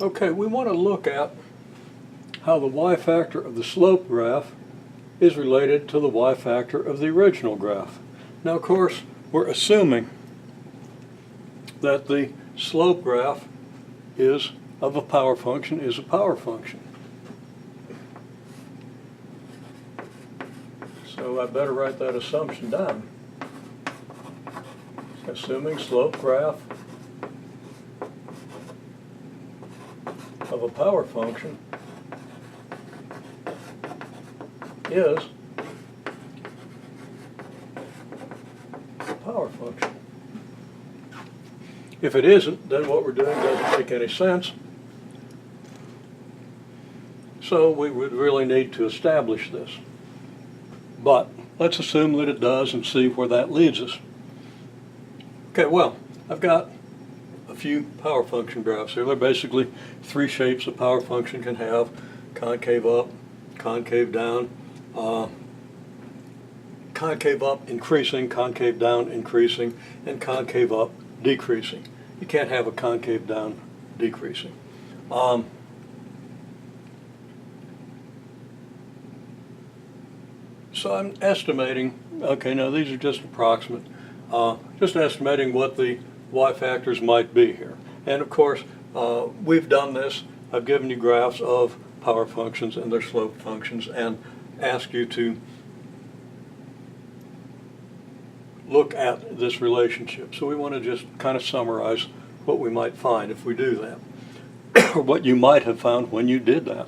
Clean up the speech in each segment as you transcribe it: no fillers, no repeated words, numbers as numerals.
Okay, we want to look at how the y-factor of the slope graph is related to the y-factor of the original graph. Now, of course, we're assuming that the slope graph is of a power function is a power function. So I better write that assumption down. Assuming slope graph of a power function is a power function. If it isn't, then what we're doing doesn't make any sense. So we would really need to establish this. But let's assume that it does and see where that leads us. Okay, well, I've got a few power function graphs here. They're basically three shapes a power function can have: concave up, concave down, concave up increasing, concave down increasing, and concave up decreasing. You can't have a concave down decreasing. So I'm estimating, okay, now these are just approximate, just estimating what the y-factors might be here. And of course, we've done this. I've given you graphs of power functions and their slope functions and asked you to look at this relationship. So we want to just kind of summarize what we might find if we do that, or what you might have found when you did that.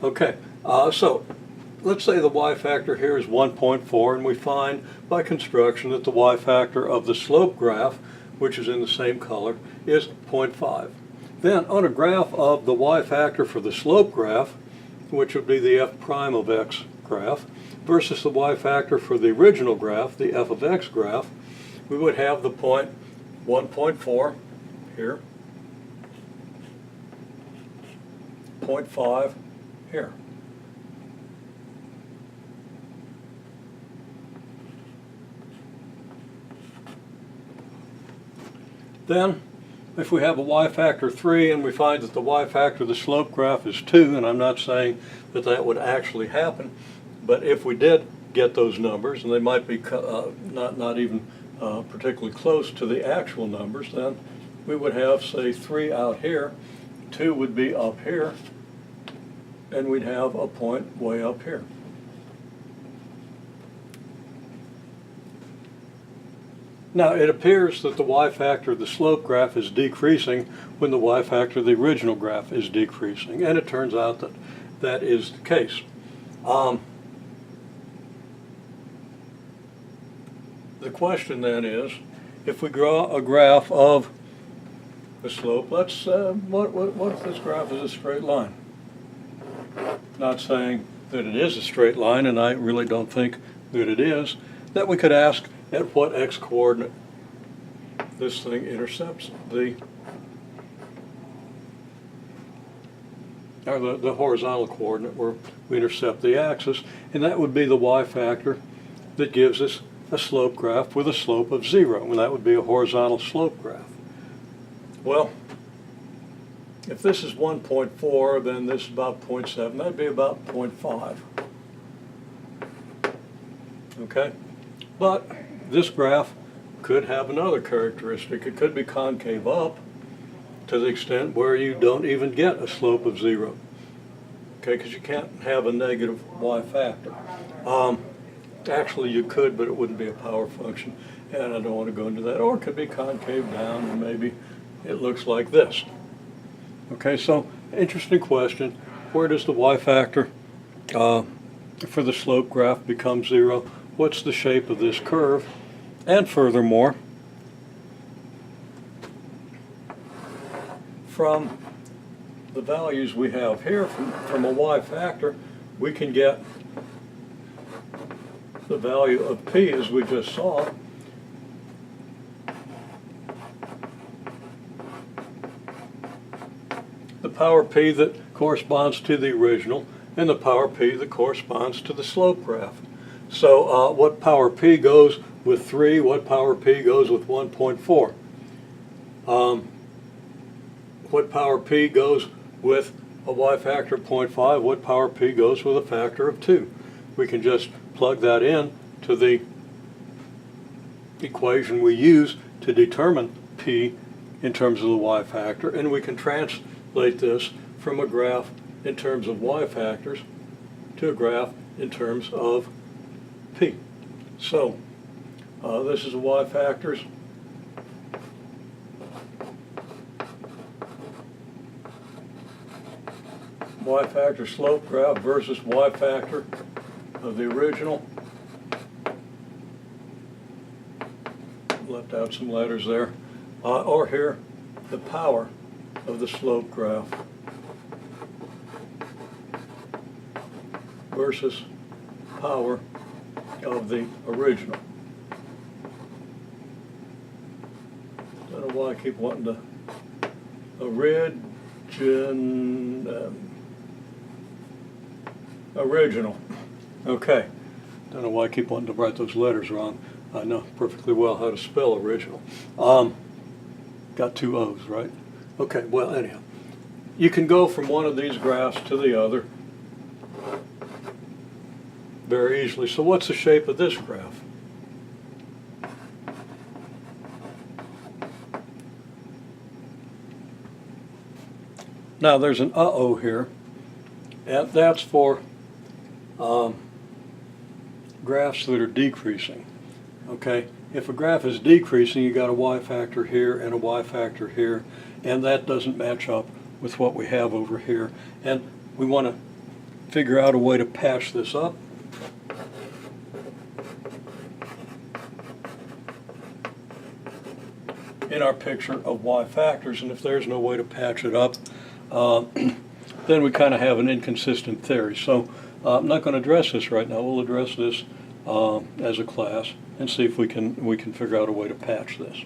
Okay, so let's say the y-factor here is 1.4, and we find by construction that the y-factor of the slope graph, which is in the same color, is 0.5. Then on a graph of the y-factor for the slope graph, which would be the f prime of x graph, versus the y-factor for the original graph, the f of x graph, we would have the point 1.4 here, 0.5 here. Then, if we have a y-factor 3 and we find that the y-factor of the slope graph is 2, and I'm not saying that that would actually happen, but if we did get those numbers, and they might be not even particularly close to the actual numbers, then we would have, say, 3 out here, 2 would be up here, and we'd have a point way up here. Now, it appears that the y-factor of the slope graph is decreasing when the y-factor of the original graph is decreasing, and it turns out that that is the case. The question then is, if we draw a graph of the slope, let's what if this graph is a straight line? Not saying that it is a straight line, and I really don't think that it is, that we could ask at what x-coordinate this thing intercepts the horizontal coordinate where we intercept the axis, and that would be the y-factor that gives us a slope graph with a slope of 0, and that would be a horizontal slope graph. Well, if this is 1.4, then this is about 0.7, that'd be about 0.5. Okay? But this graph could have another characteristic. It could be concave up to the extent where you don't even get a slope of 0. Okay, because you can't have a negative y-factor. Actually, you could, but it wouldn't be a power function, and I don't want to go into that. Or it could be concave down, and maybe it looks like this. Okay, so interesting question. Where does the y-factor for the slope graph become 0? What's the shape of this curve? And furthermore, from the values we have here, from a y-factor, we can get the value of p, as we just saw. The power p that corresponds to the original, and the power p that corresponds to the slope graph. So what power p goes with 3, what power p goes with 1.4? What power p goes with a y factor of 0.5, what power p goes with a factor of 2? We can just plug that in to the equation we use to determine p in terms of the y factor, and we can translate this from a graph in terms of y factors to a graph in terms of p. So this is the y factors. Y factor slope graph versus y factor of the original. Left out some letters there. Or here, the power of the slope graph versus power of the original. I don't know why I keep wanting to original. Okay. Don't know why I keep wanting to write those letters wrong. I know perfectly well how to spell original. Got 2 O's, right? Okay, well, anyhow. You can go from one of these graphs to the other very easily. So what's the shape of this graph? Now there's an uh-oh here, and that's for graphs that are decreasing. Okay, if a graph is decreasing, you got a y factor here and a y factor here, and that doesn't match up with what we have over here. And we want to figure out a way to patch this up. In our picture of y factors, and if there's no way to patch it up, then we kind of have an inconsistent theory. So I'm not going to address this right now. We'll address this as a class and see if we can figure out a way to patch this.